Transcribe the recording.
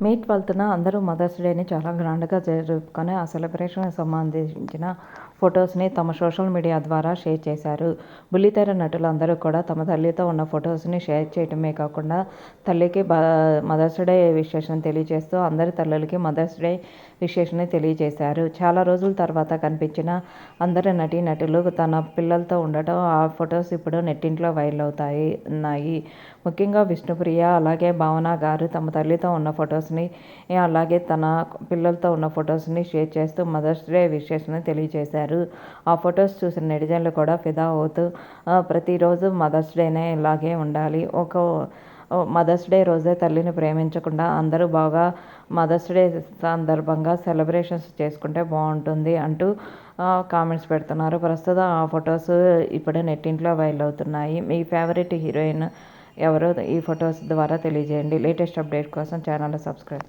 మే 12న అందరూ మదర్స్ డేని చాలా గ్రాండ్గా జరుపుకొని ఆ సెలబ్రేషన్కి సంబంధించిన ఫొటోస్ని తమ సోషల్ మీడియా ద్వారా షేర్ చేశారు. బుల్లితెర నటులు అందరూ కూడా తమ తల్లితో ఉన్న ఫొటోస్ని షేర్ చేయటమే కాకుండా తల్లికి మదర్స్ డే విషెస్ని తెలియజేస్తూ అందరి తల్లులకి మదర్స్ డే విషెస్ని తెలియజేశారు. చాలా రోజుల తర్వాత కనిపించిన అందరి నటీనటులు తన పిల్లలతో ఉండటం ఆ ఫొటోస్ ఇప్పుడు నెట్టింట్లో వైరల్ ఉన్నాయి. ముఖ్యంగా విష్ణుప్రియ అలాగే భావన గారు తమ తల్లితో ఉన్న ఫొటోస్ని అలాగే తన పిల్లలతో ఉన్న ఫొటోస్ని షేర్ చేస్తూ మదర్స్ డే విషెస్ని తెలియజేశారు. ఆ ఫొటోస్ చూసిన నెటిజన్లు కూడా ఫిదా అవుతూ ప్రతిరోజు మదర్స్ డేనే ఇలాగే ఉండాలి, మదర్స్ డే రోజే తల్లిని ప్రేమించకుండా అందరూ బాగా మదర్స్ డే సందర్భంగా సెలబ్రేషన్స్ చేసుకుంటే బాగుంటుంది అంటూ కామెంట్స్ పెడుతున్నారు. ప్రస్తుతం ఆ ఫొటోస్ ఇప్పుడు నెట్టింట్లో వైరల్ అవుతున్నాయి. మీ ఫేవరెట్ హీరోయిన్ ఎవరో ఈ ఫొటోస్ ద్వారా తెలియజేయండి. లేటెస్ట్ అప్డేట్ కోసం ఛానల్ని సబ్స్క్రైబ్